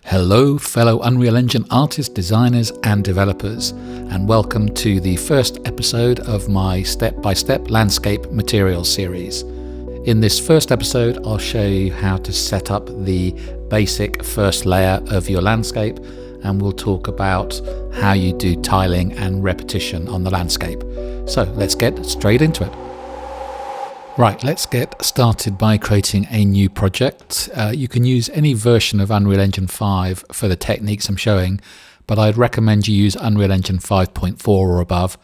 Hello fellow Unreal Engine artists, designers and developers, and welcome to the first episode of my step-by-step landscape materials series. In this first episode I'll show you how to set up the basic first layer of your landscape, and we'll talk about how you do tiling and repetition on the landscape. So let's get straight into it. Right, let's get started by creating a new project. You can use any version of Unreal Engine 5 for the techniques I'm showing, but I'd recommend you use Unreal Engine 5.4 or above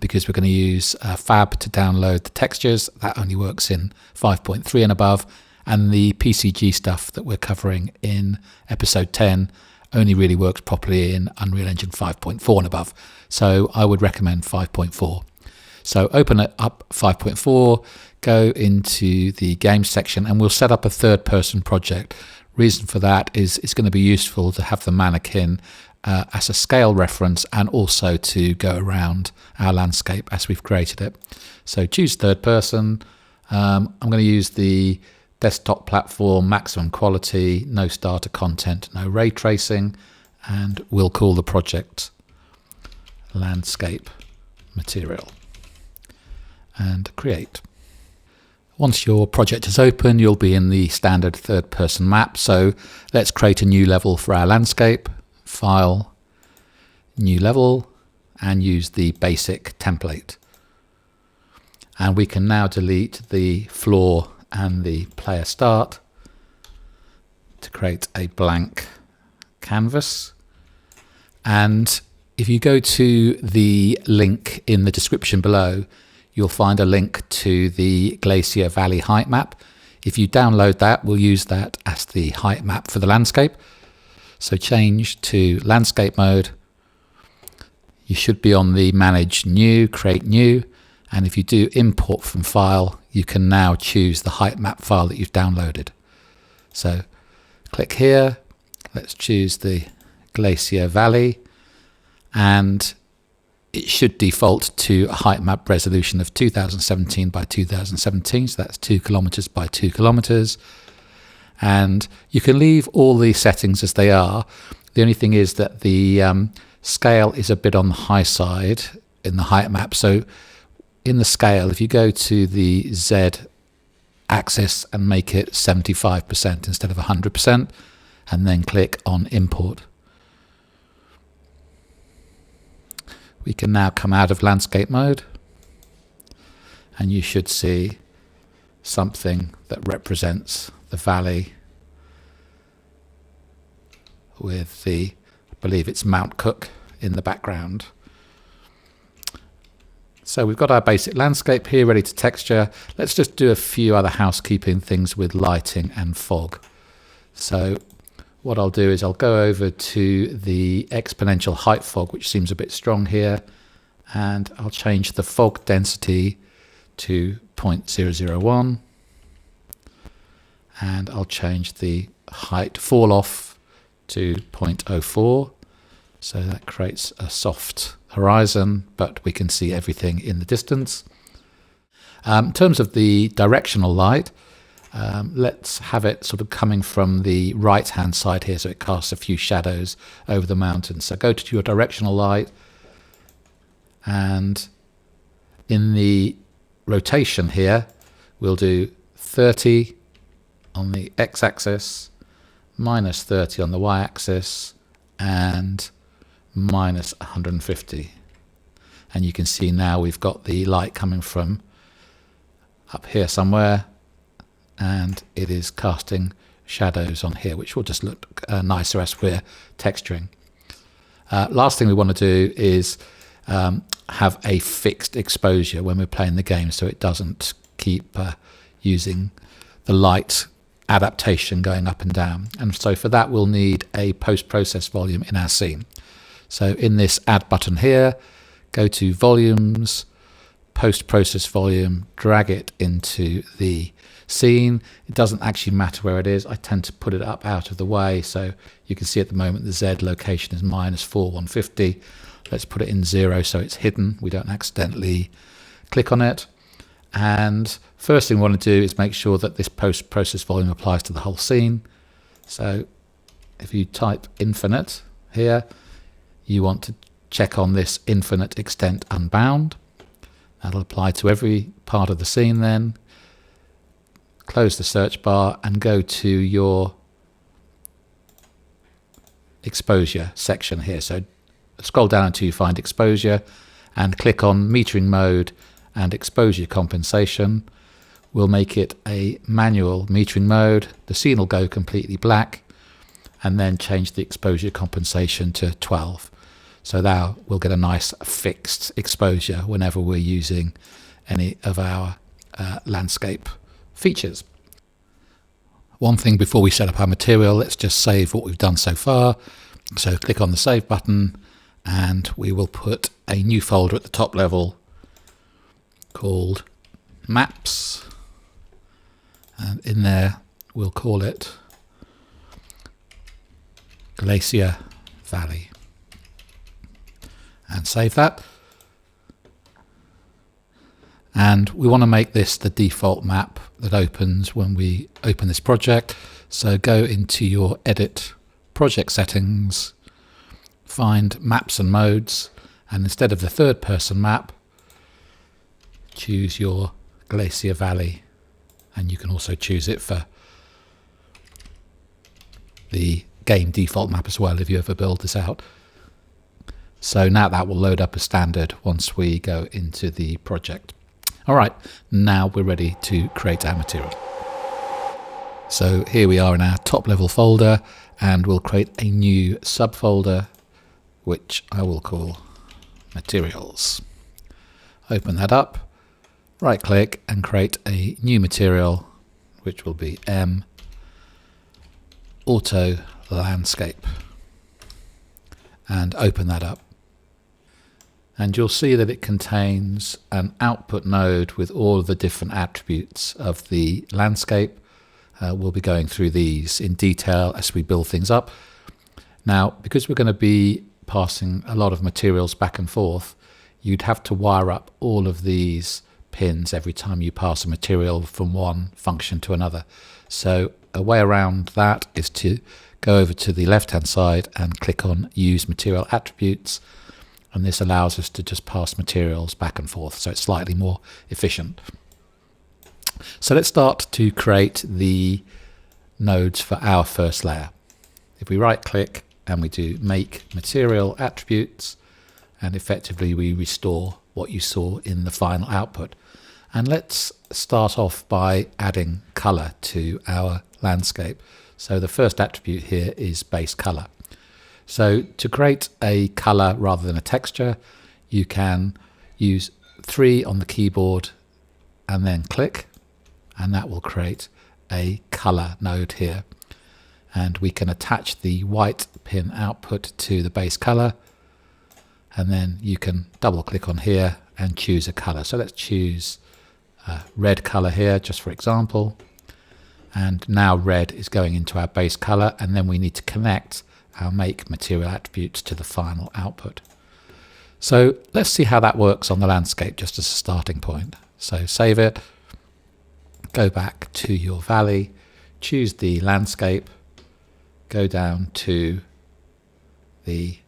because we're going to use Fab to download the textures. That only works in 5.3 and above, and the PCG stuff that we're covering in episode 10 only really works properly in Unreal Engine 5.4 and above. So I would recommend 5.4. So open it up 5.4, go into the games section, and we'll set up a third-person project. Reason for that is it's going to be useful to have the mannequin as a scale reference and also to go around our landscape as we've created it. So choose third person. I'm going to use the desktop platform, maximum quality, no starter content, no ray tracing, and we'll call the project landscape material and create. Once your project is open, you'll be in the standard third person map. So let's create a new level for our landscape. File, new level, and use the basic template. And we can now delete the floor and the player start to create a blank canvas. And if you go to the link in the description below, you'll find a link to the Glacier Valley height map. If you download that, we'll use that as the height map for the landscape. So change to landscape mode. You should be on the manage new, create new. And if you do import from file, you can now choose the height map file that you've downloaded. So click here. Let's choose the Glacier Valley, and it should default to a height map resolution of 2017 by 2017, so that's 2 kilometers by 2 kilometers. And you can leave all the settings as they are. The only thing is that the scale is a bit on the high side in the height map. So in the scale, if you go to the Z axis and make it 75% instead of 100%, and then click on import, we can now come out of landscape mode, and you should see something that represents the valley with the, I believe it's Mount Cook in the background. So we've got our basic landscape here ready to texture. Let's just do a few other housekeeping things with lighting and fog. So what I'll do is I'll go over to the exponential height fog, which seems a bit strong here, and I'll change the fog density to 0.001, and I'll change the height fall off to 0.04, so that creates a soft horizon, but we can see everything in the distance. In terms of the directional light, let's have it sort of coming from the right hand side here, so it casts a few shadows over the mountains. So go to your directional light, and in the rotation here we'll do 30 on the x-axis, minus 30 on the y-axis, and minus 150. And you can see now we've got the light coming from up here somewhere, and it is casting shadows on here, which will just look nicer as we're texturing. Last thing we want to do is have a fixed exposure when we're playing the game, so it doesn't keep using the light adaptation going up and down. And so for that we'll need a post-process volume in our scene. So in this add button here, go to volumes, post-process volume, drag it into the scene. It doesn't actually matter where it is. I tend to put it up out of the way, so you can see at the moment the Z location is -4,150. Let's put it in 0 so it's hidden, we don't accidentally click on it. And first thing we want to do is make sure that this post-process volume applies to the whole scene. So if you type infinite here, you want to check on this infinite extent unbound. That'll apply to every part of the scene then. Close the search bar and go to your exposure section here. So scroll down until you find exposure and click on metering mode and exposure compensation. We'll make it a manual metering mode. The scene will go completely black, and then change the exposure compensation to 12. So now we'll get a nice fixed exposure whenever we're using any of our landscape features. One thing before we set up our material, let's just save what we've done so far. So click on the save button, and we will put a new folder at the top level called maps, and in there we'll call it Glacier Valley, and save that. And we want to make this the default map that opens when we open this project. So go into your edit project settings, find maps and modes, and instead of the third person map, choose your Glacier Valley, and you can also choose it for the game default map as well if you ever build this out. So now that will load up as standard once we go into the project. All right, now we're ready to create our material. So here we are in our top level folder, and we'll create a new subfolder which I will call materials. Open that up, right click and create a new material which will be M Auto Landscape, and open that up. And you'll see that it contains an output node with all of the different attributes of the landscape. We'll be going through these in detail as we build things up. Now, because we're going to be passing a lot of materials back and forth, you'd have to wire up all of these pins every time you pass a material from one function to another. So a way around that is to go over to the left hand side and click on Use Material Attributes, and this allows us to just pass materials back and forth, so it's slightly more efficient. So let's start to create the nodes for our first layer. If we right click and we do Make Material Attributes, and effectively we restore what you saw in the final output. And let's start off by adding color to our landscape. So the first attribute here is base color. So to create a color rather than a texture, you can use 3 on the keyboard and then click, and that will create a color node here. And we can attach the white pin output to the base color, and then you can double click on here and choose a color. So let's choose red color here, just for example. And now red is going into our base color, and then we need to connect our make material attributes to the final output. So let's see how that works on the landscape just as a starting point. So save it, go back to your valley, choose the landscape, go down to the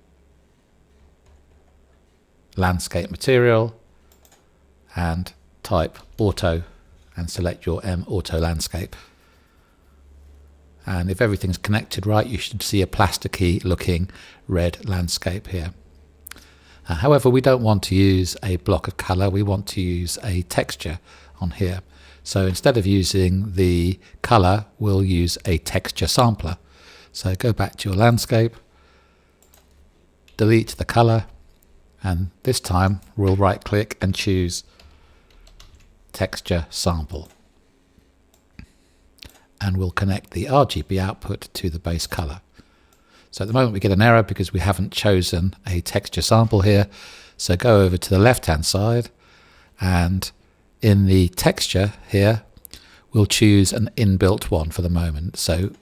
landscape material and type auto and select your M Auto Landscape. And if everything's connected right, you should see a plasticky looking red landscape here. However, we don't want to use a block of color, we want to use a texture on here. So instead of using the color, we'll use a texture sampler. So go back to your landscape, delete the color, and this time we'll right click and choose texture sample. And we'll connect the RGB output to the base color. So at the moment we get an error because we haven't chosen a texture sample here. So go over to the left hand side, and in the texture here we'll choose an inbuilt one for the moment. So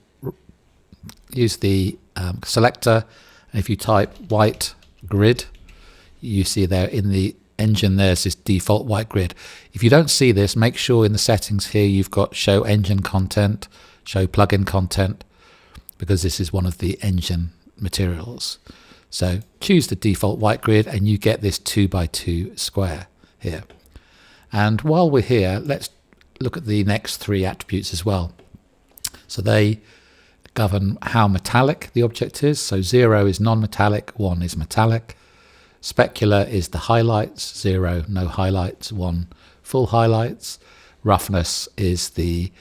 use the selector, and if you type white grid, you see there in the engine there's this default white grid. If you don't see this, make sure in the settings here you've got show engine content, show plugin content, because this is one of the engine materials. So choose the default white grid and you get this 2x2 square here. And while we're here, let's look at the next three attributes as well. So they govern how metallic the object is. So 0 is non-metallic, 1 is metallic. Specular is the highlights, 0 no highlights, 1 full highlights. Roughness is the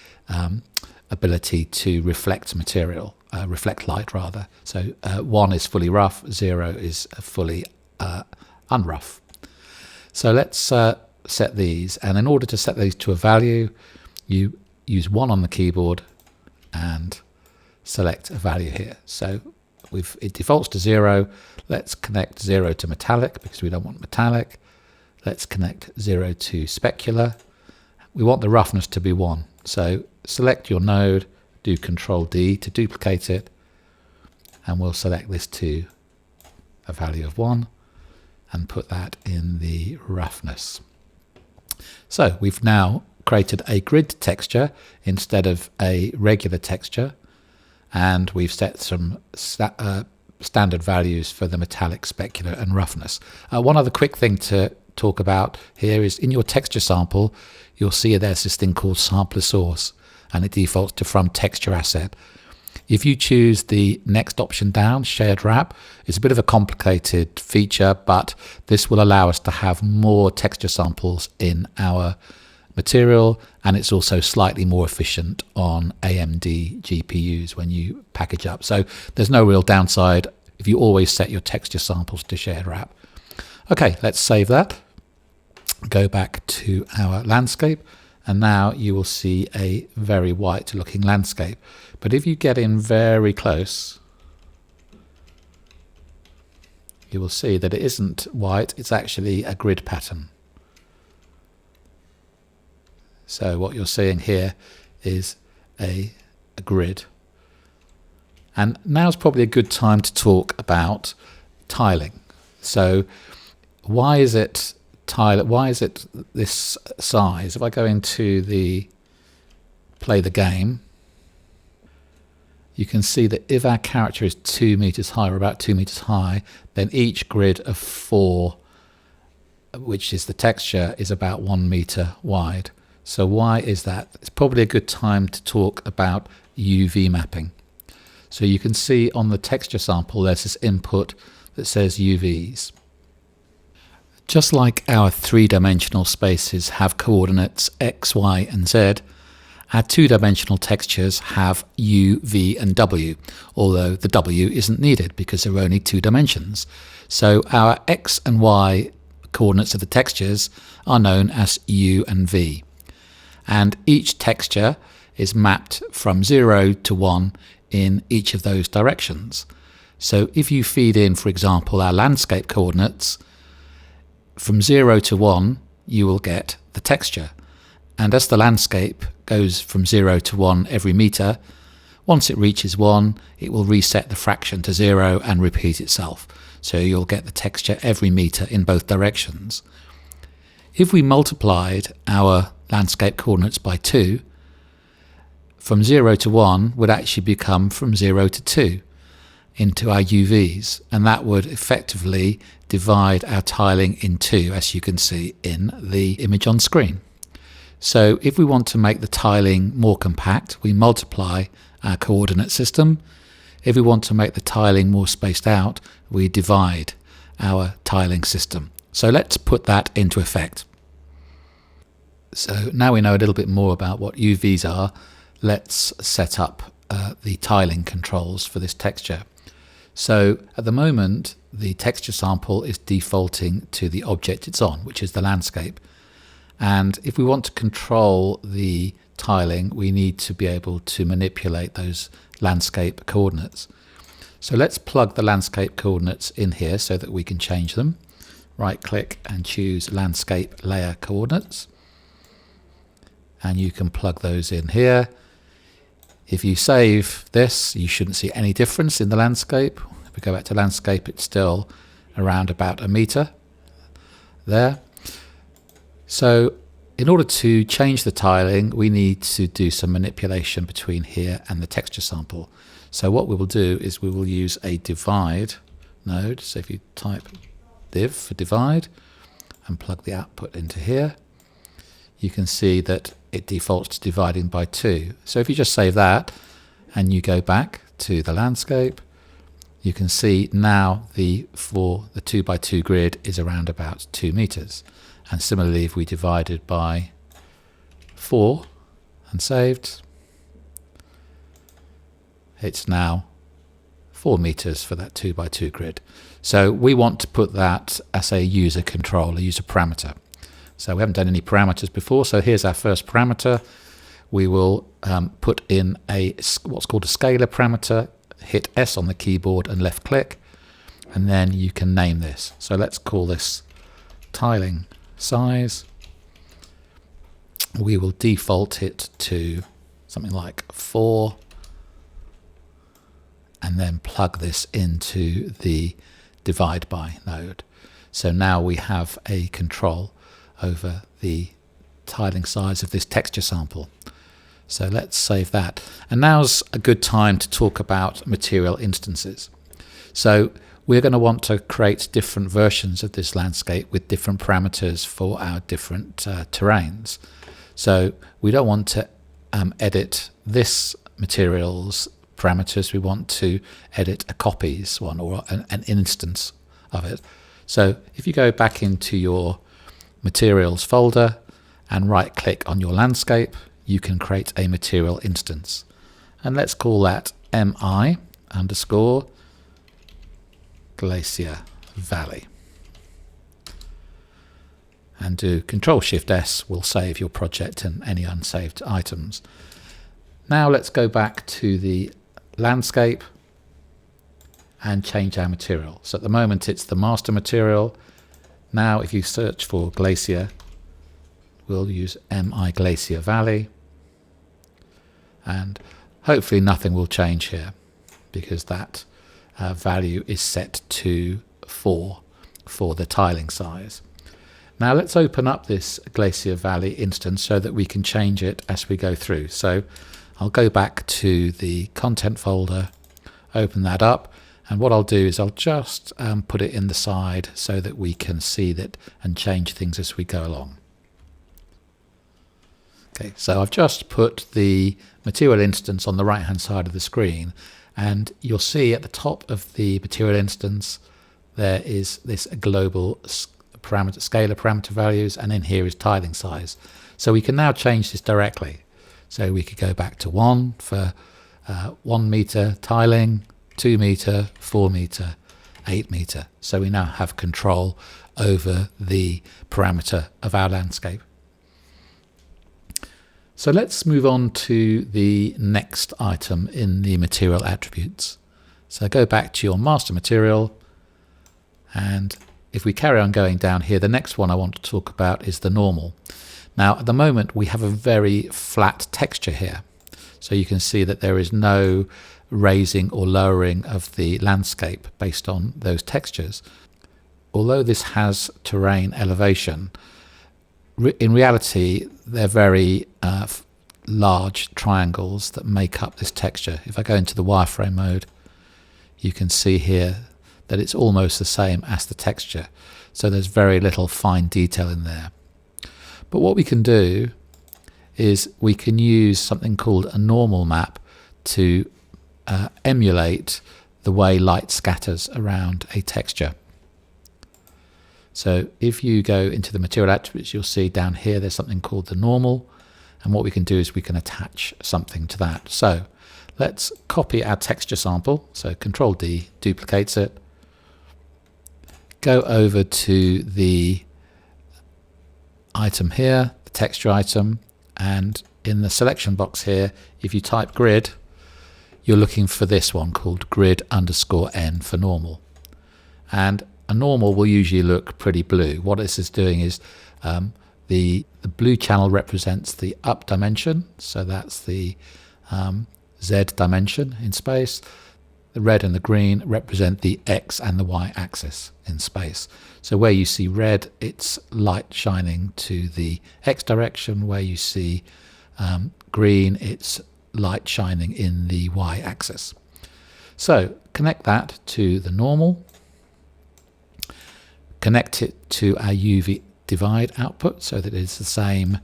ability to reflect material, reflect light rather. So 1 is fully rough, 0 is fully unrough. So let's set these, and in order to set these to a value, you use 1 on the keyboard and select a value here. So it defaults to 0. Let's connect 0 to metallic because we don't want metallic. Let's connect 0 to specular. We want the roughness to be 1. So select your node, do Control D to duplicate it, and we'll select this to a value of 1 and put that in the roughness. So we've now created a grid texture instead of a regular texture, and we've set some standard values for the metallic, specular and roughness. One other quick thing to talk about here is in your texture sample, you'll see there's this thing called sampler source, and it defaults to from texture asset. If you choose the next option down, shared wrap, it's a bit of a complicated feature, but this will allow us to have more texture samples in our material, and it's also slightly more efficient on AMD GPUs when you package up. So there's no real downside if you always set your texture samples to shared wrap. Okay, let's save that. Go back to our landscape, and now you will see a very white looking landscape. But if you get in very close, you will see that it isn't white, it's actually a grid pattern. So what you're seeing here is a grid. And now's probably a good time to talk about tiling. So why is it this size? If I go into the play the game, you can see that if our character is 2 meters high, or about 2 meters high, then each grid of 4, which is the texture, is about 1 meter wide. So why is that? It's probably a good time to talk about UV mapping. So you can see on the texture sample there's this input that says UVs. Just like our three-dimensional spaces have coordinates X, Y and Z, our two-dimensional textures have U, V and W, although the W isn't needed because there are only 2 dimensions. So our X and Y coordinates of the textures are known as U and V. And each texture is mapped from 0 to 1 in each of those directions. So if you feed in, for example, our landscape coordinates, from 0 to 1 you will get the texture. And as the landscape goes from 0 to 1 every meter, once it reaches 1 it will reset the fraction to 0 and repeat itself. So you'll get the texture every meter in both directions. If we multiplied our landscape coordinates by 2, from 0 to 1 would actually become from 0 to 2 into our UVs, and that would effectively divide our tiling in 2, as you can see in the image on screen. So if we want to make the tiling more compact, we multiply our coordinate system. If we want to make the tiling more spaced out, we divide our tiling system. So let's put that into effect. So now we know a little bit more about what UVs are, let's set up the tiling controls for this texture. So at the moment, the texture sample is defaulting to the object it's on, which is the landscape. And if we want to control the tiling, we need to be able to manipulate those landscape coordinates. So let's plug the landscape coordinates in here so that we can change them. Right click and choose landscape layer coordinates. And you can plug those in here. If you save this, you shouldn't see any difference in the landscape. If we go back to landscape, it's still around about 1 meter there. So in order to change the tiling, we need to do some manipulation between here and the texture sample. So what we will do is we will use a divide node. So if you type div for divide and plug the output into here, you can see that it defaults to dividing by 2. So if you just save that and you go back to the landscape, you can see now for the 2 by 2 grid is around about 2 meters. And similarly, if we divided by 4 and saved, it's now 4 meters for that 2 by 2 grid. So we want to put that as a user control, a user parameter. So we haven't done any parameters before, so here's our first parameter. We will put in what's called a scalar parameter, hit S on the keyboard and left click, and then you can name this. So let's call this tiling size. We will default it to something like 4, and then plug this into the divide by node. So now we have a control over the tiling size of this texture sample. So let's save that. And now's a good time to talk about material instances. So we're going to want to create different versions of this landscape with different parameters for our different terrains. So we don't want to edit this material's parameters. We want to edit a copies one or an instance of it. So if you go back into your materials folder and right click on your landscape, you can create a material instance, and let's call that mi underscore glacier valley, and do Control-Shift-S will save your project and any unsaved items. Now let's go back to the landscape and change our material. So at the moment it's the master material. Now if you search for glacier, we'll use mi glacier valley, and hopefully nothing will change here because that value is set to 4 for the tiling size. Now let's open up this Glacier Valley instance so that we can change it as we go through. So I'll go back to the content folder, open that up, and what I'll do is I'll just put it in the side so that we can see that and change things as we go along. Okay, so I've just put the material instance on the right hand side of the screen, and you'll see at the top of the material instance there is this global parameter, scalar parameter values, and in here is tiling size. So we can now change this directly. So we could go back to 1 for 1 meter tiling, 2 meter, 4 meter, 8 meter. So we now have control over the parameter of our landscape. So let's move on to the next item in the material attributes. So go back to your master material, and if we carry on going down here, the next one I want to talk about is the normal. Now at the moment we have a very flat texture here. So you can see that there is no raising or lowering of the landscape based on those textures. Although this has terrain elevation, in reality they're very large triangles that make up this texture. If I go into the wireframe mode, you can see here that it's almost the same as the texture. So there's very little fine detail in there. But what we can do is we can use something called a normal map to emulate the way light scatters around a texture. So if you go into the material attributes, you'll see down here there's something called the normal, and what we can do is we can attach something to that. So let's copy our texture sample. So Control D duplicates it. Go over to the item here, the texture item, and in the selection box here, if you type grid, you're looking for this one called grid underscore N for normal. And a normal will usually look pretty blue. What this is doing is the blue channel represents the up dimension, so that's the Z dimension in space. The red and the green represent the X and the Y axis in space. So where you see red, it's light shining to the X direction. Where you see green, it's light shining in the Y axis. So connect that to the normal, connect it to our UV divide output so that it's the same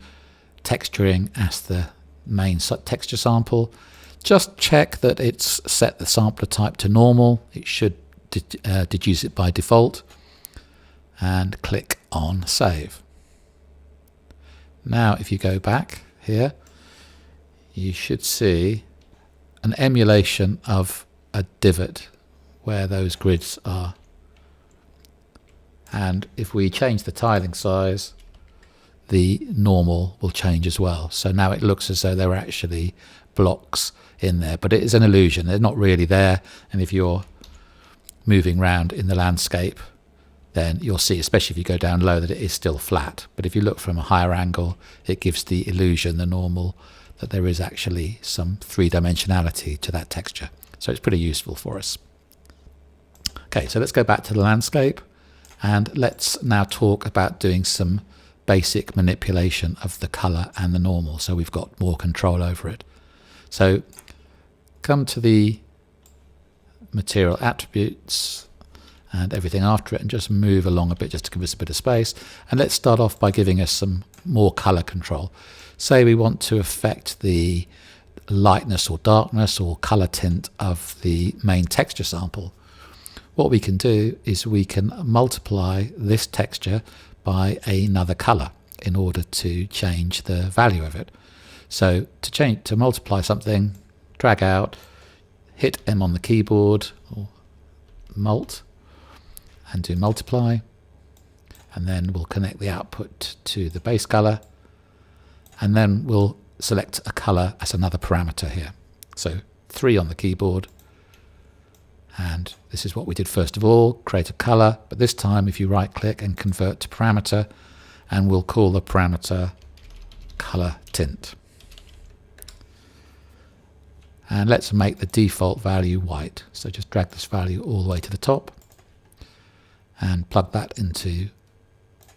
texturing as the main texture sample. Just check that it's set the sampler type to normal. It should deduce it by default, and click on Save. Now if you go back here, you should see an emulation of a divot where those grids are. And if we change the tiling size, the normal will change as well. So now it looks as though there are actually blocks in there, but it is an illusion. They're not really there. And if you're moving around in the landscape, then you'll see, especially if you go down low, that it is still flat. But if you look from a higher angle, it gives the illusion, the normal, that there is actually some three-dimensionality to that texture. So it's pretty useful for us. Okay, so let's go back to the landscape, and let's now talk about doing some basic manipulation of the color and the normal, so we've got more control over it. So come to the material attributes and everything after it, and just move along a bit just to give us a bit of space. And let's start off by giving us some more color control. Say we want to affect the lightness or darkness or color tint of the main texture sample. What we can do is we can multiply this texture by another color in order to change the value of it. So to multiply something, drag out, hit M on the keyboard, or mult, and do multiply, and then we'll connect the output to the base color, and then we'll select a color as another parameter here. So 3 on the keyboard, and this is what we did first of all, create a color, but this time if you right click and convert to parameter, and we'll call the parameter Color Tint. And let's make the default value white. So just drag this value all the way to the top and plug that into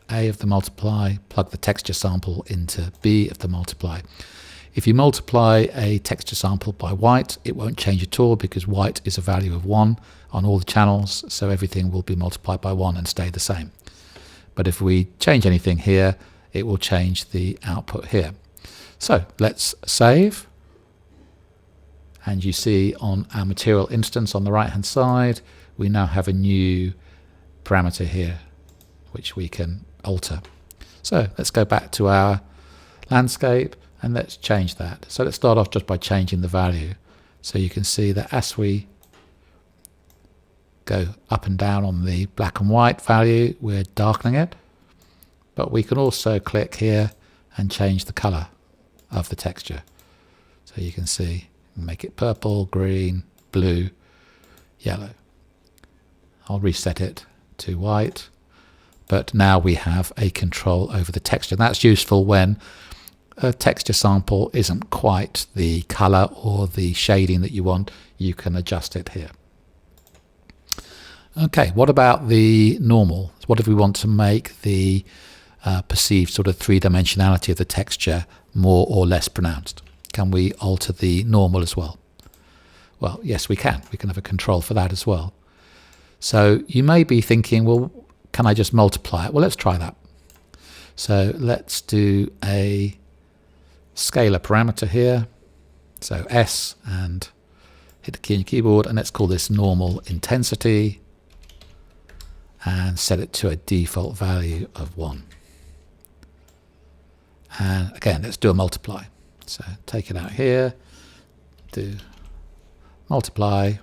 A of the multiply, plug the texture sample into B of the multiply. If you multiply a texture sample by white, it won't change at all because white is a value of 1 on all the channels, so everything will be multiplied by 1 and stay the same. But if we change anything here, it will change the output here. So let's save. And you see on our material instance on the right hand side, we now have a new parameter here which we can alter. So let's go back to our landscape and let's change that. So let's start off just by changing the value. So you can see that as we go up and down on the black and white value, we're darkening it, but we can also click here and change the color of the texture. So you can see, make it purple, green, blue, yellow. I'll reset it to white, but now we have a control over the texture. That's useful when a texture sample isn't quite the color or the shading that you want. You can adjust it here. Okay, what about the normal? What if we want to make the perceived sort of three-dimensionality of the texture more or less pronounced? Can we alter the normal as well? Well, yes, we can. We can have a control for that as well. So you may be thinking, well, can I just multiply it? Well, let's try that. So let's do a scalar parameter here. So S, and hit the key on your keyboard, and let's call this normal intensity and set it to a default value of 1. And again, let's do a multiply. So take it out here, do multiply,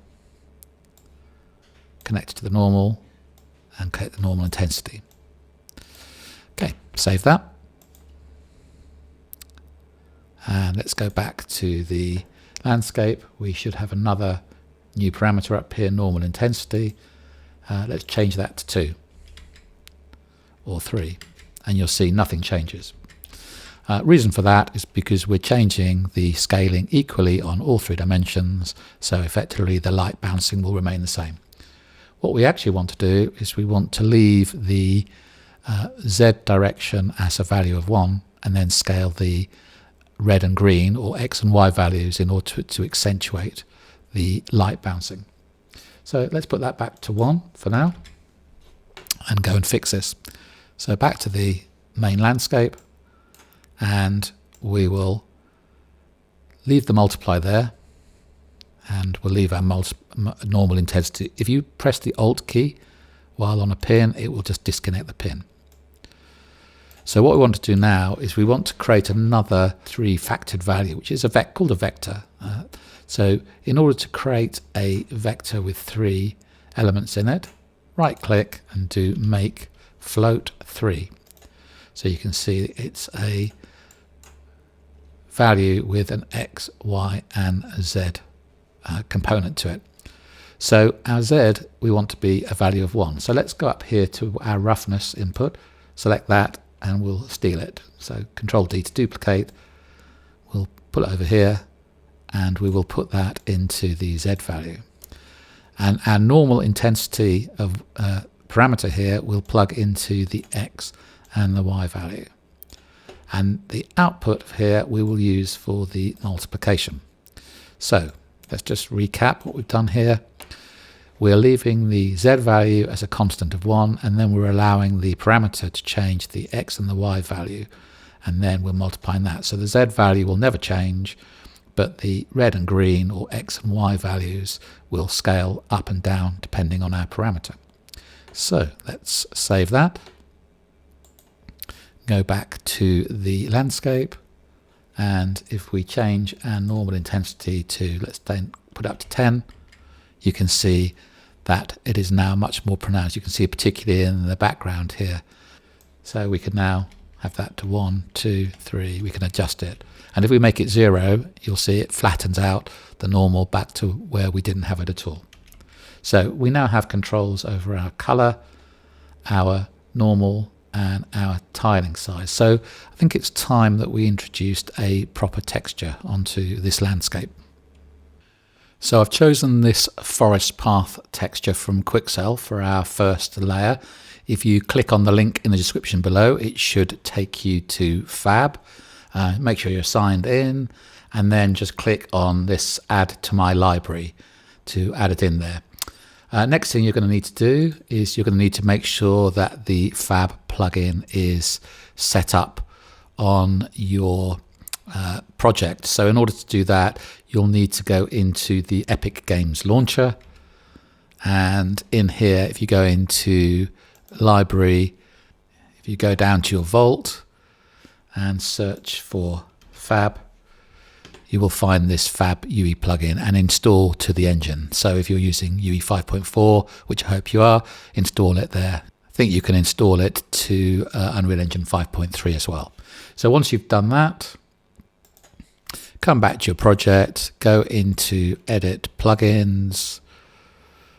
connect it to the normal, and create the normal intensity. Okay, save that. And let's go back to the landscape. We should have another new parameter up here, normal intensity. Let's change that to 2 or 3, and you'll see nothing changes. Reason for that is because we're changing the scaling equally on all 3 dimensions, so effectively the light bouncing will remain the same. What we actually want to do is we want to leave the Z direction as a value of 1 and then scale the red and green or X and Y values in order to accentuate the light bouncing. So let's put that back to 1 for now and go and fix this. So back to the main landscape, and we will leave the multiply there, and we'll leave our normal intensity. If you press the Alt key while on a pin, it will just disconnect the pin. So what we want to do now is we want to create another 3-factored value, which is called a vector. So in order to create a vector with 3 elements in it, right click and do make float 3. So you can see it's a value with an X, Y and Z component to it. So our Z, we want to be a value of 1. So let's go up here to our roughness input, select that, and we'll steal it. So Control D to duplicate, we'll put it over here, and we will put that into the Z value. And our normal intensity of parameter here will plug into the X and the Y value. And the output here we will use for the multiplication. So let's just recap what we've done here. We're leaving the Z value as a constant of 1, and then we're allowing the parameter to change the X and the Y value, and then we're multiplying that. So the Z value will never change, but the red and green, or X and Y values, will scale up and down depending on our parameter. So let's save that. Go back to the landscape, and if we change our normal intensity to, let's then put it up to 10, you can see that it is now much more pronounced. You can see it particularly in the background here. So we can now have that to 1, 2, 3. We can adjust it. And if we make it 0, you'll see it flattens out the normal back to where we didn't have it at all. So we now have controls over our color, our normal, and our tiling size. So I think it's time that we introduced a proper texture onto this landscape. So I've chosen this forest path texture from Quixel for our first layer. If you click on the link in the description below, it should take you to Fab. Make sure you're signed in, and then just click on this add to my library to add it in there. Next thing you're going to need to do is you're going to need to make sure that the Fab plugin is set up on your project. So in order to do that, you'll need to go into the Epic Games launcher, and in here, if you go into library, if you go down to your vault and search for Fab, you will find this Fab UE plugin and install to the engine. So if you're using UE5.4, which I hope you are, install it there. I think you can install it to Unreal Engine 5.3 as well. So once you've done that, come back to your project, go into Edit Plugins,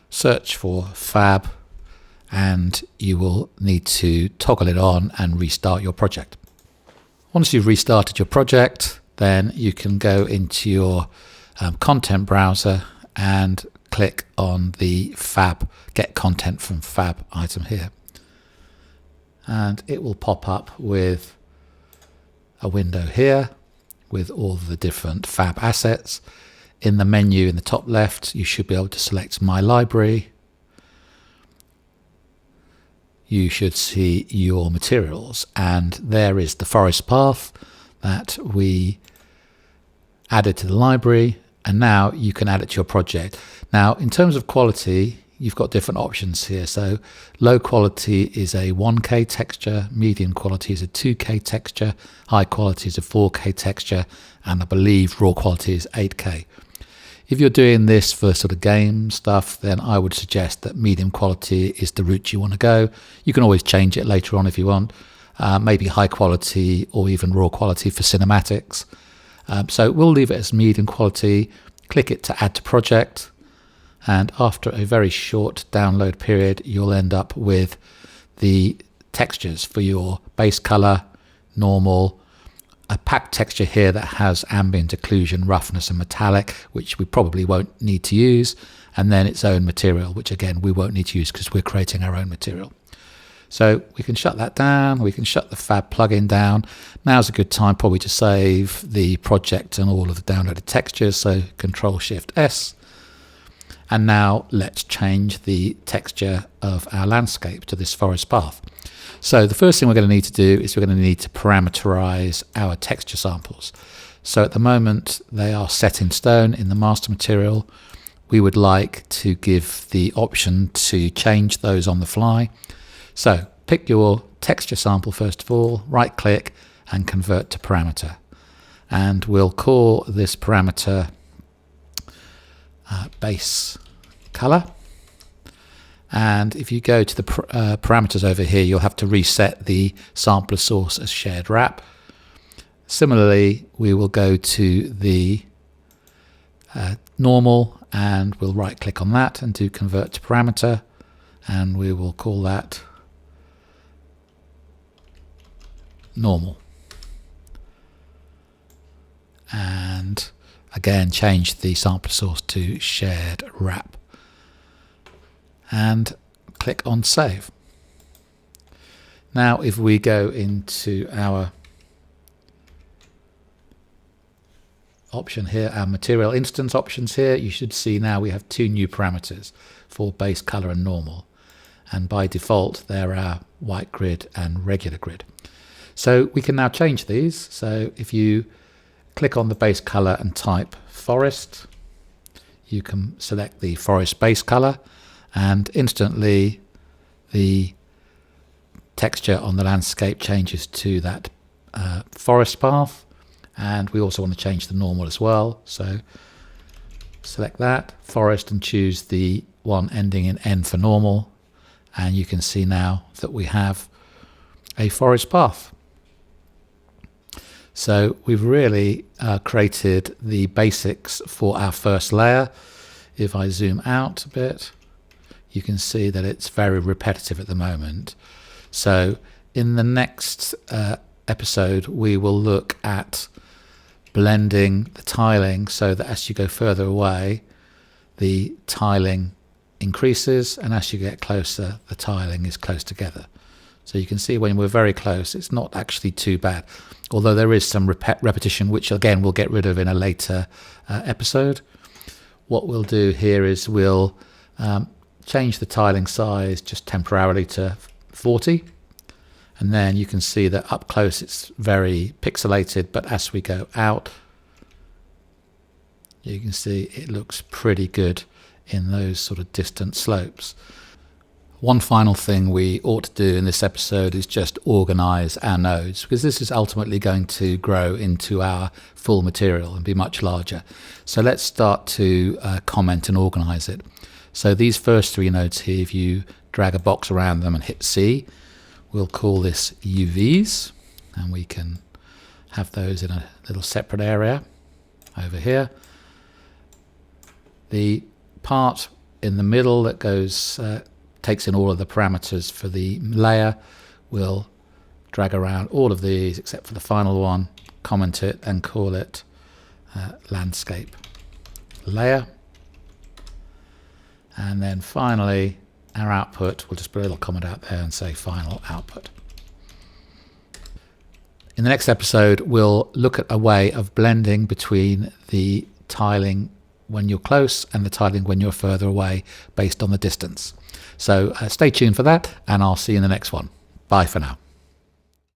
search for Fab, and you will need to toggle it on and restart your project. Once you've restarted your project, then you can go into your content browser and click on the Fab, Get Content from Fab item here. And it will pop up with a window here with all the different Fab assets. In the menu in the top left, you should be able to select My Library. You should see your materials, and there is the forest path that we added to the library, and now you can add it to your project. Now, in terms of quality, you've got different options here. So low quality is a 1K texture, medium quality is a 2K texture, high quality is a 4K texture, and I believe raw quality is 8K. If you're doing this for sort of game stuff, then I would suggest that medium quality is the route you want to go. You can always change it later on if you want. Maybe high quality or even raw quality for cinematics. So we'll leave it as medium quality, click it to add to project, and after a very short download period, you'll end up with the textures for your base color, normal, a packed texture here that has ambient occlusion, roughness and metallic, which we probably won't need to use, and then its own material, which again we won't need to use because we're creating our own material. So we can shut that down, we can shut the Fab plugin down. Now's a good time probably to save the project and all of the downloaded textures, so Control Shift S. And now let's change the texture of our landscape to this forest path. So the first thing we're going to need to do is we're going to need to parameterize our texture samples. So at the moment they are set in stone in the master material. We would like to give the option to change those on the fly. So pick your texture sample first of all, right click and convert to parameter. And we'll call this parameter base color. And if you go to the parameters over here, you'll have to reset the sampler source as shared wrap. Similarly, we will go to the normal and we'll right click on that and do convert to parameter, and we will call that normal. And again, change the sampler source to shared wrap and click on save. Now if we go into our option here, our material instance options here, you should see now we have two new parameters for base color and normal, and by default they're our white grid and regular grid. So we can now change these. So if you click on the base color and type forest, you can select the forest base color, and instantly the texture on the landscape changes to that forest path. And we also want to change the normal as well. So select that forest and choose the one ending in N for normal, and you can see now that we have a forest path. So we've really created the basics for our first layer. If I zoom out a bit, you can see that it's very repetitive at the moment. So in the next episode, we will look at blending the tiling so that as you go further away, the tiling increases, and as you get closer, the tiling is close together. So you can see when we're very close, it's not actually too bad, although there is some repetition, which again we'll get rid of in a later episode. What we'll do here is we'll change the tiling size just temporarily to 40, and then you can see that up close it's very pixelated, but as we go out, you can see it looks pretty good in those sort of distant slopes. One final thing we ought to do in this episode is just organize our nodes, because this is ultimately going to grow into our full material and be much larger. So let's start to comment and organize it. So these first three nodes here, if you drag a box around them and hit C, we'll call this UVs, and we can have those in a little separate area over here. The part in the middle that goes takes in all of the parameters for the layer, we'll drag around all of these except for the final one, comment it and call it landscape layer. And then finally our output, we'll just put a little comment out there and say final output. In the next episode, we'll look at a way of blending between the tiling when you're close and the tiling when you're further away based on the distance. So stay tuned for that, and I'll see you in the next one. Bye for now.